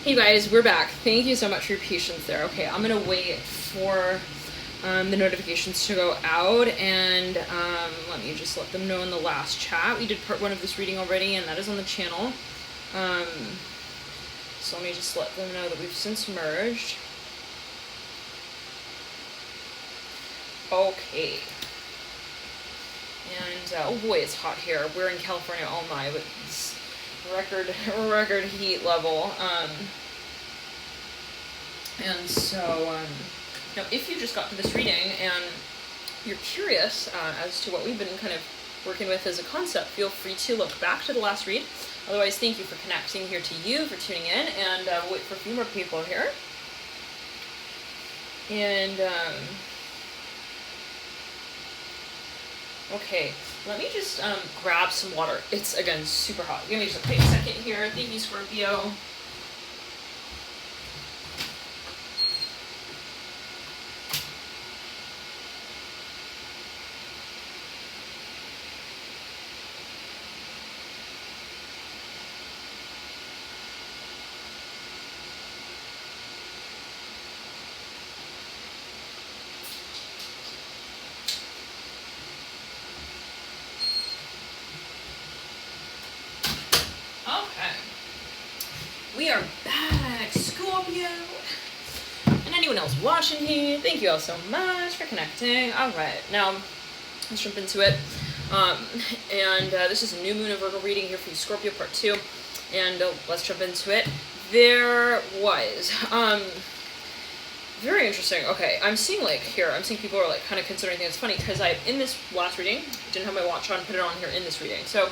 Hey guys, we're back. Thank you so much for your patience there. Okay, I'm gonna wait for the notifications to go out, and let me just let them know in the last chat. We did part 1 of this reading already, and that is on the channel. So let me just let them know that we've since merged. Okay. And oh boy, it's hot here. We're in California, oh my, but it's record heat level. And so, now if you just got to this reading and you're curious as to what we've been kind of working with as a concept, feel free to look back to the last read. Otherwise, thank you for connecting here to you, for tuning in, and we'll wait for a few more people here. And, okay, let me just grab some water. It's, again, super hot. Give me just a quick second here. Thank you, Scorpio. We are back, Scorpio! And anyone else watching here, thank you all so much for connecting. Alright, now, let's jump into it. This is a new Moon Virgo reading here for you, Scorpio, part 2. And let's jump into it. There was, very interesting. Okay, I'm seeing people are like kind of considering things. It's funny, because in this last reading, didn't have my watch on, put it on here in this reading. So,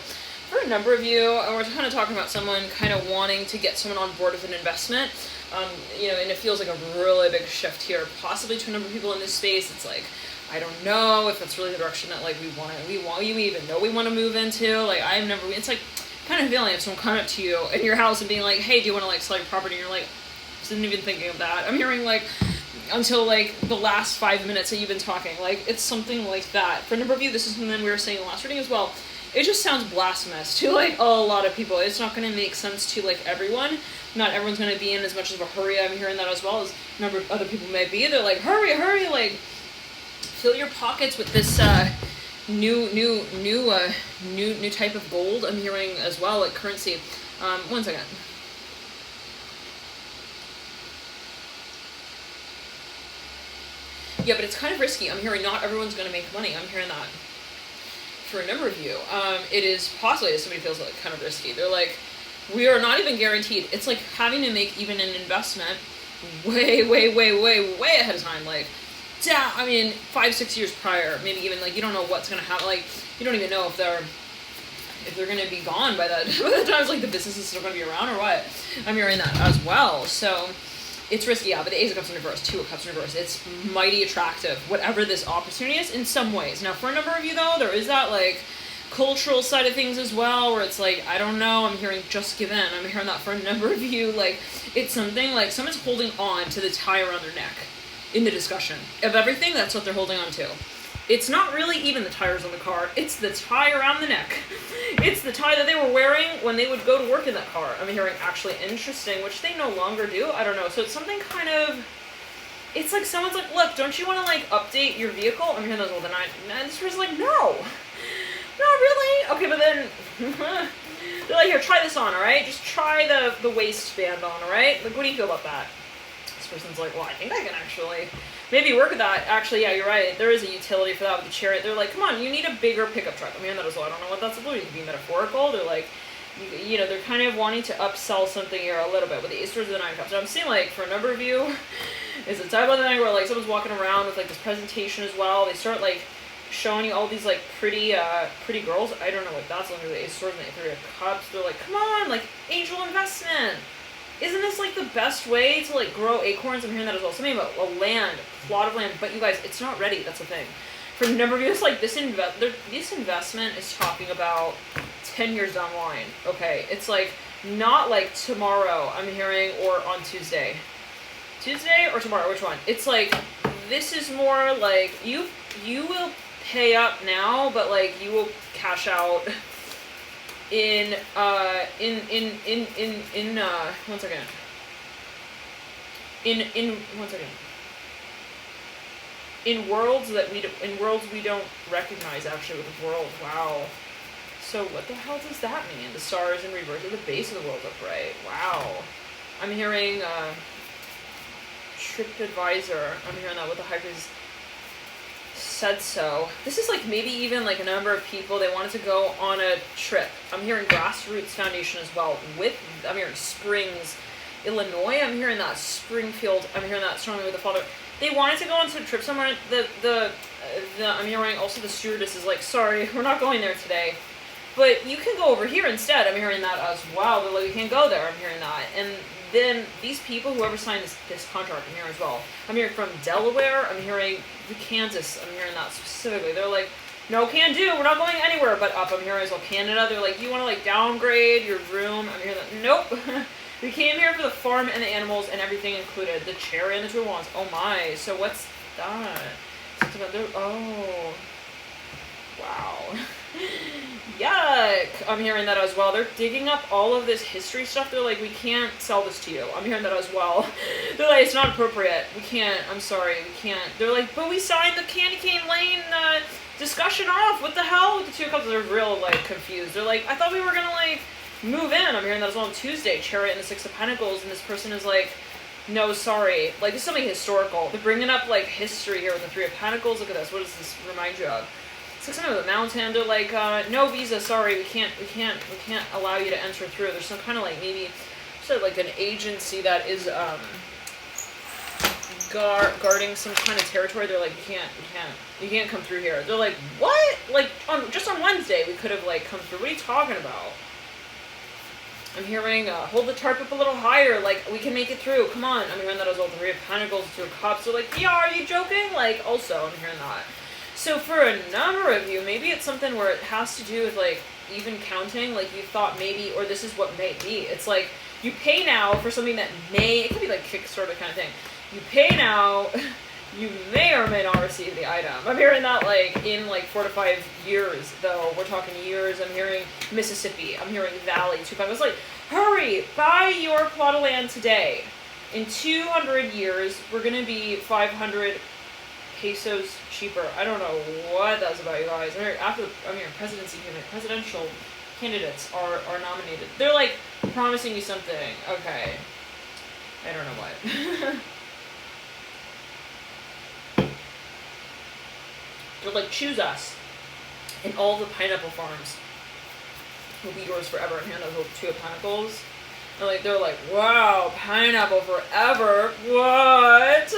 for a number of you, we're kind of talking about someone kind of wanting to get someone on board with an investment, and it feels like a really big shift here, possibly to a number of people in this space. It's like, I don't know if that's really the direction that like you even know we want to move into. Like, it's like kind of feeling if someone coming up to you in your house and being like, hey, do you want to like sell your property? And you're like, isn't even thinking of that. I'm hearing like, until like the last 5 minutes that you've been talking, like it's something like that. For a number of you, this is something we were saying in the last reading as well. It just sounds blasphemous to like a lot of people. It's not going to make sense to like everyone. Not everyone's going to be in as much of a hurry. I'm hearing that as well as a number of other people may be. They're like, hurry, like fill your pockets with this new type of gold. I'm hearing as well, like currency. One second. Yeah, but it's kind of risky. I'm hearing not everyone's going to make money. I'm hearing that. For a number of you, it is possibly, as somebody feels like kind of risky. They're like, we are not even guaranteed. It's like having to make even an investment way ahead of time. Like, 5-6 years prior, maybe even like you don't know what's gonna happen. Like, you don't even know if they're gonna be gone by that. By the time, like the business is still gonna be around or what. I'm hearing that as well. So. It's risky, yeah, but the Ace of Cups in reverse, 2 of Cups in reverse, it's mighty attractive, whatever this opportunity is, in some ways. Now, for a number of you, though, there is that, like, cultural side of things as well, where it's like, I don't know, I'm hearing just give in. I'm hearing that for a number of you, like, it's something, like, someone's holding on to the tie around their neck in the discussion. Of everything, that's what they're holding on to. It's not really even the tires on the car, it's the tie around the neck. It's the tie that they were wearing when they would go to work in that car. I'm hearing actually interesting, which they no longer do. I don't know. So it's something kind of, it's like someone's like, look, don't you want to like update your vehicle? I'm hearing those all the night. And this person's like, no, not really. Okay, but then they're like, here, try this on, all right? Just try the waistband on, all right? Like, what do you feel about that? This person's like, well, I think I can actually maybe work with that. Actually, yeah, you're right. There is a utility for that with the Chariot. They're like, come on, you need a bigger pickup truck. I'm hearing that as well. I don't know what that's about. It could be metaphorical. They're like, they're kind of wanting to upsell something here a little bit with the Ace of the 9 Cups. So I'm seeing like for a number of you, it's a time of the night where like someone's walking around with like this presentation as well. They start like showing you all these like pretty girls. I don't know what that's like. The Ace of Swords and the 3 of Cups. They're like, come on, like angel investment. Isn't this like the best way to like grow acorns? I'm hearing that as well. Something about a plot of land. But you guys, it's not ready. That's the thing. For a number of you, it's like this investment is talking about 10 years down the line. Okay, it's like not like tomorrow. I'm hearing or on Tuesday or tomorrow. Which one? It's like this is more like you will pay up now, but like you will cash out in 1 second. in one second. In worlds we don't recognize, actually, with the world. Wow. So what the hell does that mean? The stars in reverse at the base of the world upright. Wow. I'm hearing TripAdvisor. I'm hearing that with the high priest said so. This is like maybe even like a number of people, they wanted to go on a trip. I'm hearing Grassroots Foundation as well. I'm hearing Springs, Illinois. I'm hearing that Springfield. I'm hearing that strongly with the father. They wanted to go on a trip somewhere. I'm hearing also the stewardess is like, sorry, we're not going there today. But you can go over here instead. I'm hearing that as well. They're like, you can't go there. I'm hearing that. And then these people, whoever signed this contract, I'm hearing as well. I'm hearing from Delaware. I'm hearing the Kansas. I'm hearing that specifically. They're like, no, can do. We're not going anywhere but up. I'm hearing as well Canada. They're like, you want to like downgrade your room? I'm hearing that. Nope. We came here for the farm and the animals and everything included. The chair and the two wands. Oh my. So what's that? Oh. Wow. Yuck. I'm hearing that as well. They're digging up all of this history stuff. They're like, we can't sell this to you. I'm hearing that as well. They're like, it's not appropriate. We can't. I'm sorry. We can't. They're like, but we signed the Candy Cane Lane discussion off. What the hell? With the Two of Cups, they're real like confused. They're like, I thought we were gonna like move in. I'm hearing that as well on Tuesday. Chariot and the Six of Pentacles, and this person is like, no, sorry. Like, this is something historical. They're bringing up like history here with the Three of Pentacles. Look at this. What does this remind you of? 600 of the Mountain. They're like, no visa. Sorry, we can't allow you to enter through. There's some kind of like maybe, so like an agency that is guarding some kind of territory. They're like, you can't come through here. They're like, what? Like just on Wednesday we could have like come through. What are you talking about? I'm hearing, hold the tarp up a little higher, like, we can make it through, come on. I'm hearing that as well, Three of Pentacles, Two of Cups. They're like, yeah, are you joking? Like, also, I'm hearing that. So for a number of you, maybe it's something where it has to do with, like, even counting, like, you thought maybe, or this is what may be. It's like, you pay now for something that may, it could be like Kickstarter kind of thing. You pay now, you may or may not receive the item. I'm hearing that like in like 4 to 5 years, though. We're talking years. I'm hearing Mississippi. I'm hearing Valley. 2-5. It's like, hurry, buy your plot of land today. In 200 years, we're gonna be 500 pesos cheaper. I don't know what that's about, you guys. I'm hearing presidency here. Presidential candidates are nominated. They're like promising you something. Okay. I don't know what. They're like, choose us. And all the pineapple farms will be yours forever. And here those little Two of Pentacles. They're like, wow, pineapple forever. What?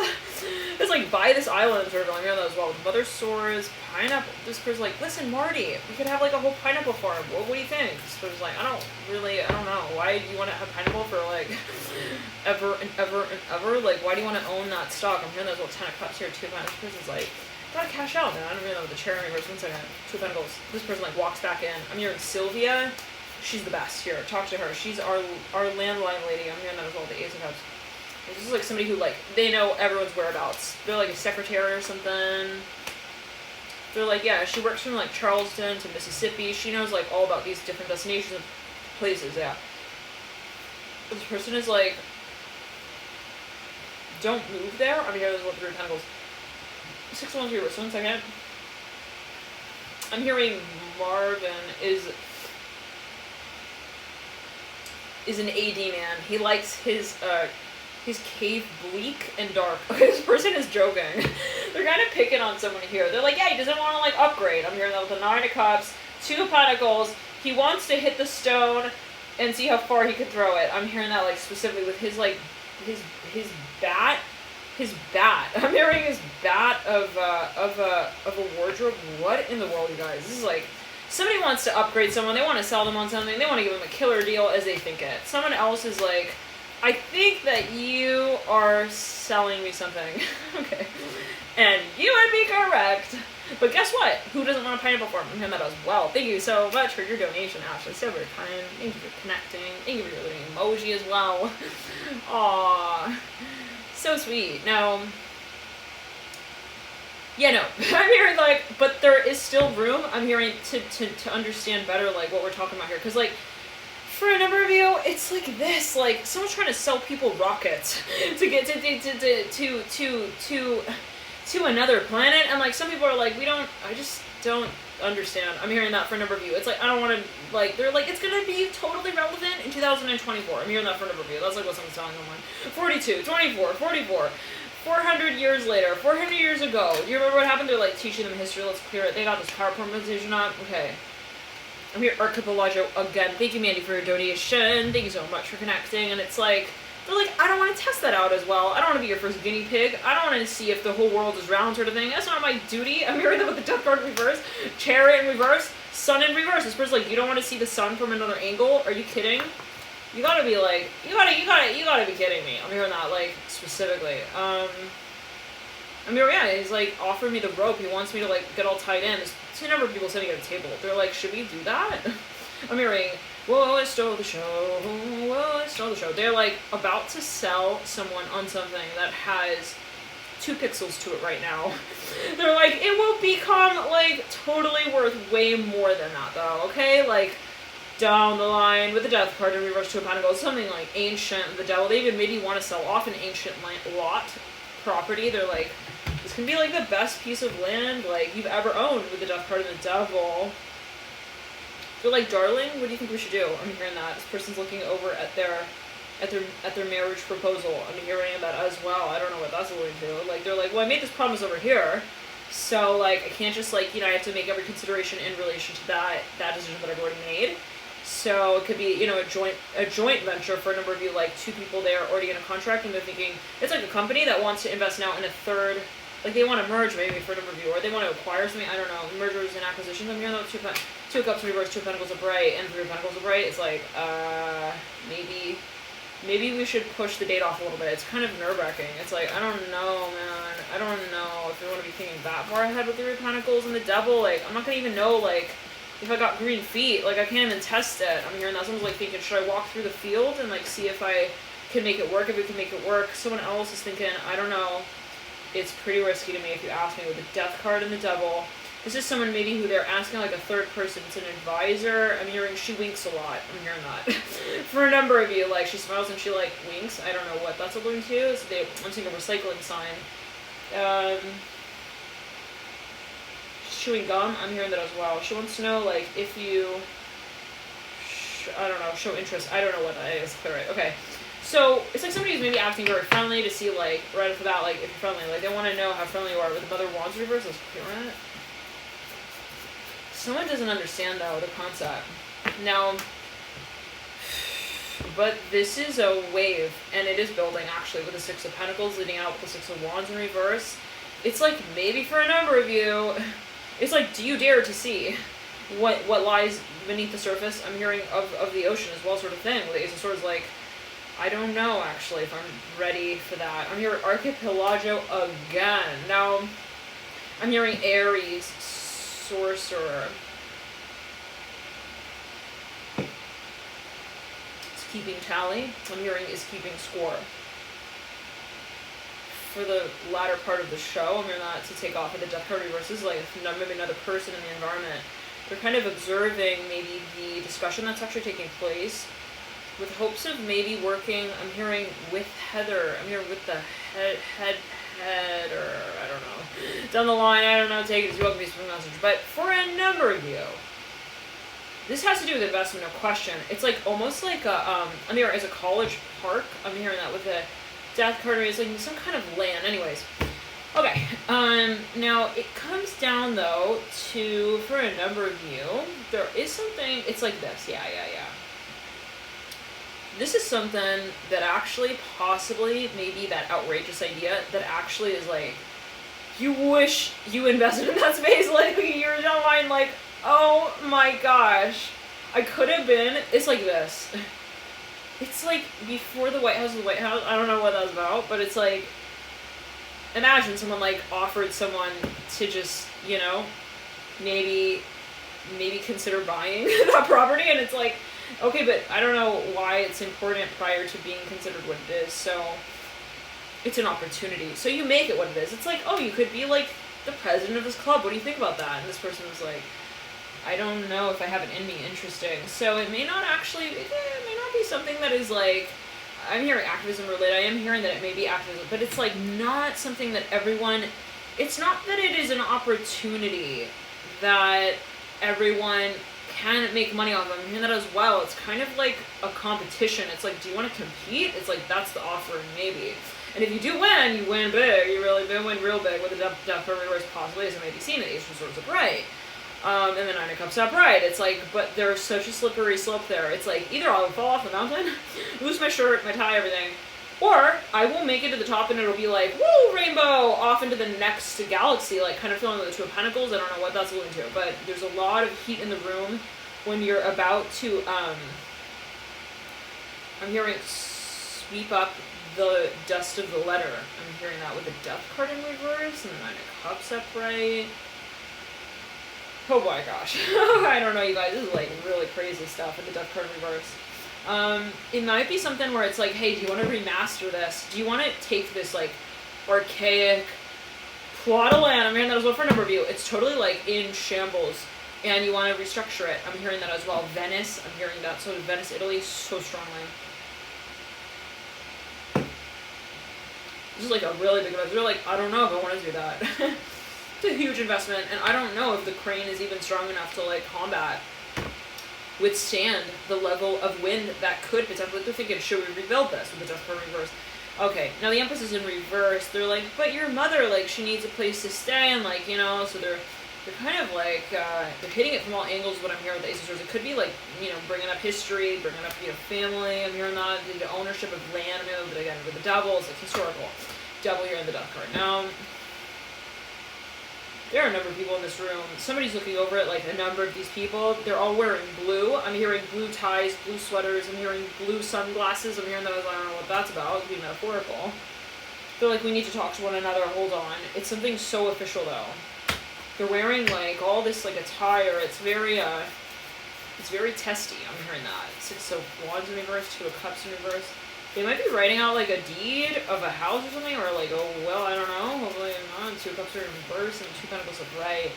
It's like, buy this island sort of. I'm hearing that as well. With Mother Swords, pineapple. This person's like, listen, Marty, we could have like a whole pineapple farm. What do you think? This person's like, I don't know. Why do you want to have pineapple for like ever and ever and ever? Like, why do you want to own that stock? I'm hearing those little 10 of Cups here. Two of Pentacles. This person's like, gotta cash out, man. I don't really know what the chair in reverse. 1 second. Two of Pentacles. This person like walks back in. I'm hearing Sylvia. She's the best here. Talk to her. She's our landline lady. I'm hearing that as well. The Ace of Cups. This is like somebody who like, they know everyone's whereabouts. They're like a secretary or something. They're like, yeah, she works from like Charleston to Mississippi. She knows like all about these different destinations and places. Yeah. This person is like, don't move there. I'm hearing there's 3 Pentacles. 6 of Wands reverse. 1 second. I'm hearing Marvin is an AD man. He likes his cave bleak and dark. This person is joking. They're kind of picking on someone here. They're like, yeah, he doesn't want to like upgrade. I'm hearing that with the 9 of Cups, 2 of Pentacles. He wants to hit the stone and see how far he could throw it. I'm hearing that like specifically with his like his bat. His bat. I'm hearing his bat of a wardrobe. What in the world, you guys? This is like, somebody wants to upgrade someone. They want to sell them on something. They want to give them a killer deal as they think it. Someone else is like, I think that you are selling me something. Okay. And you would be correct. But guess what? Who doesn't want a pineapple farm? I'm hearing that as well. Thank you so much for your donation, Ashley. So very kind. Thank you for connecting. Thank you for your living emoji as well. Aww. So sweet. Now, yeah, no. I'm hearing like, but there is still room. I'm hearing to understand better like what we're talking about here. Because like, for a number of you, it's like this, like someone's trying to sell people rockets to get to another planet, and like some people are like, I just don't understand. I'm hearing that for a number of you. It's like, I don't want to, like, they're like, it's gonna be totally relevant in 2024. I'm hearing that for a number of you. That's like what someone's telling online. 42, 24, 44. 400 years later, 400 years ago, do you remember what happened? They're like teaching them history. Let's clear it. They got this PowerPoint presentation up. Okay. I'm here, Archipelago again. Thank you, Mandy, for your donation. Thank you so much for connecting. And it's like, they're like, I don't want to test that out as well. I don't want to be your first guinea pig. I don't want to see if the whole world is round sort of thing. That's not my duty. I'm hearing that with the Death card in reverse, Chariot in reverse, Sun in reverse. This person's like, you don't want to see the sun from another angle? Are you kidding? You gotta be like, you gotta be kidding me. I'm hearing that, like, specifically. I mean, yeah, he's like offering me the rope. He wants me to like get all tied in. There's a number of people sitting at a table. They're like, should we do that? I'm hearing, whoa, I stole the show. Whoa, I stole the show. They're like about to sell someone on something that has 2 pixels to it right now. They're like, it will become like totally worth way more than that though. Okay, like down the line with the Death card in reverse, 2 of Pentacles, something like ancient, the Devil. They even maybe want to sell off an ancient lot property. They're like, this can be like the best piece of land like you've ever owned with the Death card and the Devil. They're like, darling, what do you think we should do? I'm hearing that. This person's looking over at their marriage proposal. I'm hearing that as well. I don't know what that's alluding to. Like, they're like, well, I made this promise over here, so like I can't just like, you know, I have to make every consideration in relation to that decision that I've already made. So it could be, you know, a joint venture for a number of you, like 2 people there already in a contract, and they're thinking it's like a company that wants to invest now in a third. Like, they want to merge, maybe, for a number of you, or they want to acquire something, I don't know, mergers and acquisitions. I'm hearing that 2 cups in reverse, 2 pentacles of bright, and 3 pentacles of bright. It's like, maybe we should push the date off a little bit. It's kind of nerve-wracking. It's like, I don't know, man. I don't know if we want to be thinking that far ahead with the 3 pentacles and the Devil. Like, I'm not going to even know, like, if I got green feet. Like, I can't even test it. I'm hearing that someone's, like, thinking, should I walk through the field and, like, see if I can make it work, if we can make it work? Someone else is thinking, I don't know. It's pretty risky to me if you ask me, with the Death card and the Devil. This is someone maybe who they're asking like a third person. It's an advisor. I'm hearing she winks a lot. I'm hearing that. For a number of you, like she smiles and she like winks. I don't know what that's alluding to. So I'm seeing a recycling sign. She's chewing gum. I'm hearing that as well. She wants to know like if you, I don't know, show interest. I don't know what that is. Clear it. Okay. So, it's like somebody who's maybe acting very friendly to see, like, right off the bat, like, if you're friendly. Like, they want to know how friendly you are with the Mother of Wands reverse. Let's clear it. Someone doesn't understand, though, the concept. Now, but this is a wave, and it is building, actually, with the 6 of Pentacles leading out with the 6 of Wands in reverse. It's like, maybe for a number of you, it's like, do you dare to see what lies beneath the surface? I'm hearing of the ocean as well, sort of thing. With the Ace of Swords, like, I don't know, actually, if I'm ready for that. I'm hearing Archipelago again. Now, I'm hearing Aries, Sorcerer. It's keeping tally. I'm hearing is keeping score. For the latter part of the show, I'm hearing that to take off of the Death card reverses, like maybe another person in the environment. They're kind of observing maybe the discussion that's actually taking place, with hopes of maybe working, I'm hearing with Heather, I'm hearing with the head, or I don't know, down the line, I don't know, take it as you welcome me to the message. But for a number of you, this has to do with investment, no question. It's like almost like a, I'm hearing as a college park. I'm hearing that with the Death card, it's like some kind of land. Anyways, okay. Now it comes down though to, for a number of you, there is something. It's like this. Yeah. This is something that actually possibly, maybe that outrageous idea that actually is like, you wish you invested in that space like years down the line, like, oh my gosh, I could have been, it's like this. It's like before the White House was the White House, I don't know what that was about, but it's like, imagine someone like offered someone to just, you know, maybe consider buying that property, and it's like, okay, but I don't know why it's important prior to being considered what it is, so it's an opportunity. So you make it what it is. It's like, oh, you could be like the president of this club. What do you think about that? And this person was like, I don't know if I have it in me. Interesting. So it may not actually, it may not be something that is like, I'm hearing activism related. I am hearing that it may be activism, but it's like not something that everyone, it's not that it is an opportunity that everyone can make money off of. I'm hearing that as well. It's kind of like a competition. It's like, do you want to compete? It's like, that's the offering, maybe. And if you do win, you win big. You really do win real big with the Death card reverse, possibly, as it may be seen, the Ace of Swords upright. And the Nine of Cups upright. It's like, but there's such a slippery slope there. It's like, either I'll fall off the mountain, lose my shirt, my tie, everything, or I will make it to the top and it'll be like, woo, rainbow, off into the next galaxy, like kind of feeling the Two of Pentacles. I don't know what that's alluding to, but there's a lot of heat in the room when you're about to, I'm hearing sweep up the dust of the letter. I'm hearing that with the Death card in reverse and the Nine of Cups upright. Oh my gosh. I don't know, you guys. This is like really crazy stuff with the Death card in reverse. It might be something where it's like, hey, do you want to remaster this? Do you want to take this like archaic plot of land? I'm hearing that as well for a number of you. It's totally like in shambles and you want to restructure it. I'm hearing that as well. Venice, I'm hearing that. So Venice, Italy, so strongly. This is like a really big investment. They're like, I don't know if I want to do that. It's a huge investment, and I don't know if the crane is even strong enough to like withstand the level of wind that could potentially. They're thinking, should we rebuild this with the Death card reverse? Okay, now the Empress is in reverse. They're like, but your mother, like, she needs a place to stay, and like, you know, so they're kind of like they're hitting it from all angles. What I'm hearing with the Ace of Swords, it could be like, you know, bringing up history, bringing up, you know, family. I'm hearing that the ownership of land. But again, with the Devil, it's like historical. Devil here in the Death card. Now, there are a number of people in this room. Somebody's looking over it, like a number of these people. They're all wearing blue. I'm hearing blue ties, blue sweaters. I'm hearing blue sunglasses. I'm hearing those. I don't know what that's about. It could be metaphorical. They're like, we need to talk to one another. Hold on. It's something so official, though. They're wearing like all this like attire. It's very testy. I'm hearing that. Six of Wands in reverse, Two of Cups in reverse. They might be writing out like a deed of a house or something, or like, oh, well, I don't know. Hopefully not. Two of Cups are in reverse and Two of Pentacles upright.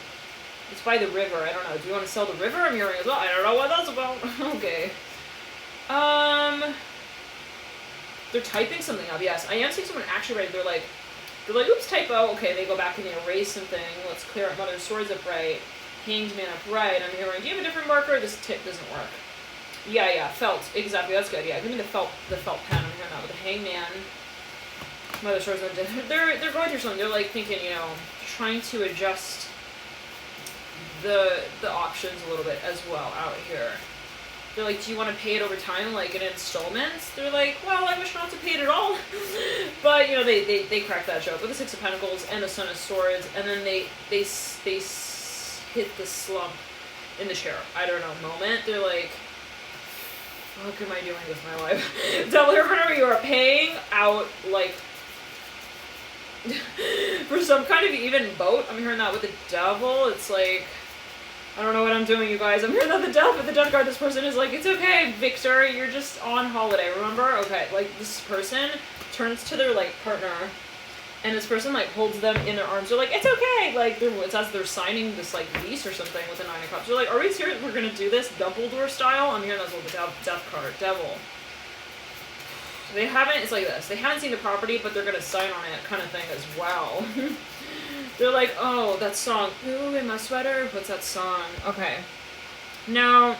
It's by the river. I don't know. Do you want to sell the river? I'm hearing as well. I don't know what that's about. Okay. They're typing something up. Yes, I am seeing someone actually writing. They're like, oops, typo. Okay, they go back and they erase something. Let's clear up Mother's Swords upright. Hanged Man upright. I'm hearing, do you have a different marker? This tip doesn't work. Yeah, felt. Exactly, that's good. Yeah, give me the felt pen. I'm hearing that with the Hangman. Mother's Swords. They're going through something. They're like thinking, you know, trying to adjust the options a little bit as well out here. They're like, do you want to pay it over time, like in installments? They're like, well, I wish not to pay it at all. But, you know, they crack that joke with the Six of Pentacles and the Son of Swords, and then they hit the slump in the chair. I don't know, moment. They're like, what am I doing with my life? Devil, remember, you are paying out, like, for some kind of even boat. I'm hearing that with the Devil. It's like, I don't know what I'm doing, you guys. I'm hearing that the Death card, this person is like, it's okay, Victor, you're just on holiday, remember? Okay, like, this person turns to their, like, partner, and this person, like, holds them in their arms. They're like, it's okay! Like, it's as they're signing this, like, lease or something with the Nine of Cups. They're like, are we serious? We're gonna do this Dumbledore style? I'm hearing that's with the Death card. Devil. They haven't, it's like this. They haven't seen the property, but they're gonna sign on it kind of thing as well. They're like, oh, that song. Ooh, in my sweater. What's that song? Okay. Now,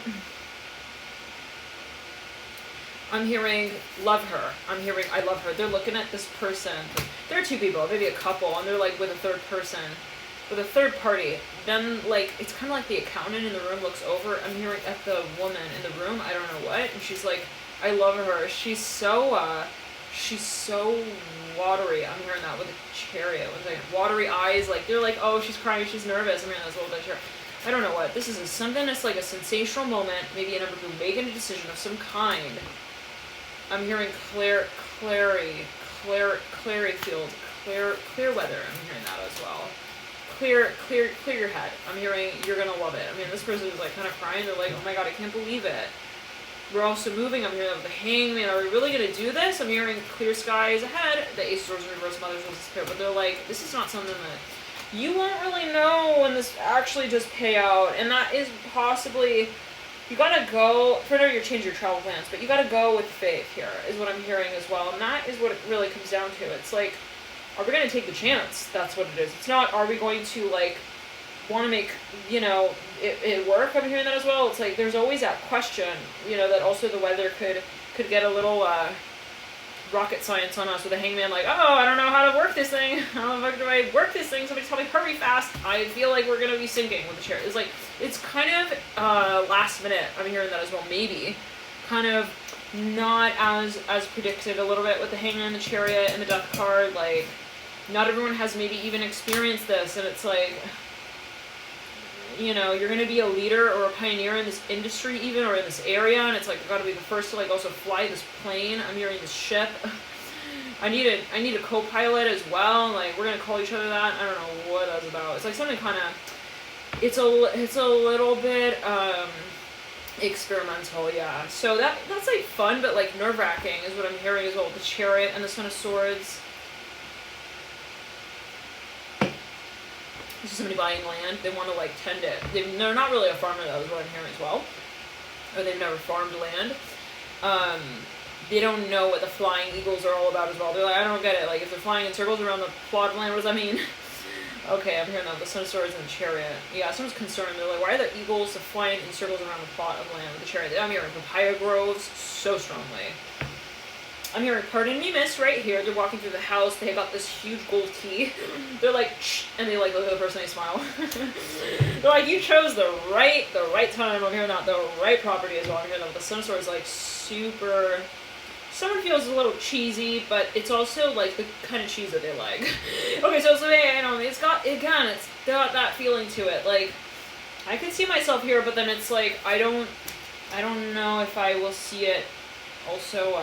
I'm hearing love her. I'm hearing I love her. They're looking at this person. There are two people, maybe a couple, and they're like with a third person, with a third party. Then, like, it's kind of like the accountant in the room looks over. I'm hearing at the woman in the room, I don't know what, and she's like, I love her. She's so watery. I'm hearing that with a chariot. With like watery eyes, like they're like, oh, she's crying, she's nervous. I'm hearing that as well with that chariot. I don't know what. This is something that's like a sensational moment. Maybe a number of people making a decision of some kind. I'm hearing clear weather. I'm hearing that as well. Clear your head. I'm hearing you're gonna love it. I mean, this person is like kind of crying. They're like, oh my god, I can't believe it. We're also moving. I'm hearing that with the Hangman. Are we really going to do this? I'm hearing clear skies ahead. The Ace of Swords in reverse, Mother's Swords disappear. But they're like, this is not something that you won't really know when this actually does pay out, and that is possibly, you gotta go, for now you're changing your travel plans, but you gotta go with faith here, is what I'm hearing as well, and that is what it really comes down to. It's like, are we gonna take the chance? That's what it is. It's not, are we going to, like, want to make, you know, it work? I'm hearing that as well. It's like, there's always that question, you know, that also the weather could get a little, rocket science on us with a hangman, like, oh, I don't know how to work this thing. How the fuck do I work this thing? Somebody tell me, hurry fast. I feel like we're gonna be sinking with the chariot. It's like, it's kind of last minute. I'm hearing that as well. Maybe kind of not as predicted a little bit with the hangman and the chariot and the death card. Like, not everyone has maybe even experienced this, and it's like, you know, you're gonna be a leader or a pioneer in this industry even, or in this area, and it's like, I gotta be the first to, like, also fly this plane. I'm hearing this ship. I need a co-pilot as well. Like, we're gonna call each other that. I don't know what that's about. It's like something kind of, it's a little bit experimental, yeah. So that's like fun, but like nerve-wracking is what I'm hearing as well with the chariot and the Son of Swords. This is somebody buying land. They want to, like, tend it. They're not really a farmer, though, is what I'm hearing as well. Or they've never farmed land. They don't know what the flying eagles are all about as well. They're like, I don't get it. Like, if they're flying in circles around the plot of land, what does that mean? Okay, I'm hearing that. The Son of Swords and the chariot. Yeah, someone's concerned. They're like, why are the eagles flying in circles around the plot of land with the chariot? I'm hearing papaya groves so strongly. I'm hearing, pardon me, miss, right here. They're walking through the house. They got this huge gold key. They're like, shh, and they, like, look at the person, they smile. They're like, you chose the right time. I'm hearing that, the right property as well. I'm hearing that. The Son of Swords is, like, super, someone feels a little cheesy, but it's also, like, the kind of cheese that they like. Okay, so, you know, it's got that feeling to it. Like, I could see myself here, but then it's like, I don't know if I will see it also,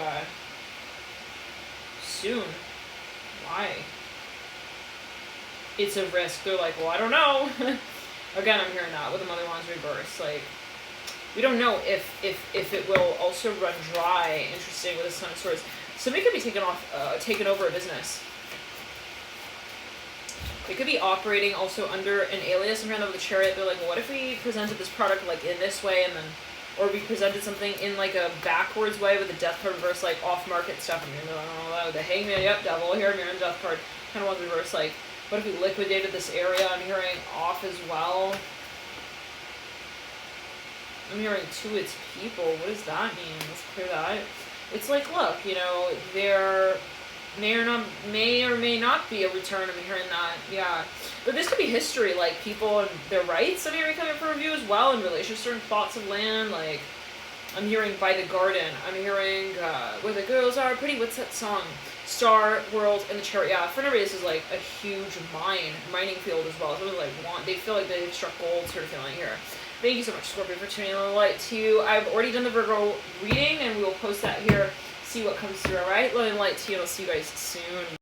soon. Why? It's a risk. They're like, well, I don't know. Again, I'm hearing that with the Mother Wands reverse. Like, we don't know if it will also run dry. Interesting with the Son of Swords. Somebody could be taken over a business. They could be operating also under an alias. I'm hearing that with the chariot. They're like, well, what if we presented this product, like, in this way, and then, or we presented something in, like, a backwards way with the death card reverse, like, off-market stuff. I'm hearing, oh, the hangman, yep, devil, here, I'm hearing death card, kind of want the reverse, like, what if we liquidated this area? I'm hearing off as well. I'm hearing to its people. What does that mean? Let's clear that. It's like, look, you know, there may or may not be a return. I'm hearing that, yeah. But this could be history, like, people and their rights. I'm hearing coming for review as well in relation to certain plots of land. Like, I'm hearing by the garden. I'm hearing where the girls are pretty. What's that song? Star, World, and the Chariot. Yeah, for this is like a huge mining field as well. It's really like they feel like they've struck gold sort of feeling here. Thank you so much, Scorpio, for tuning in. A little light to you. I've already done the Virgo reading, and we will post that here. See what comes through. All right, love and light to you. I'll see you guys soon.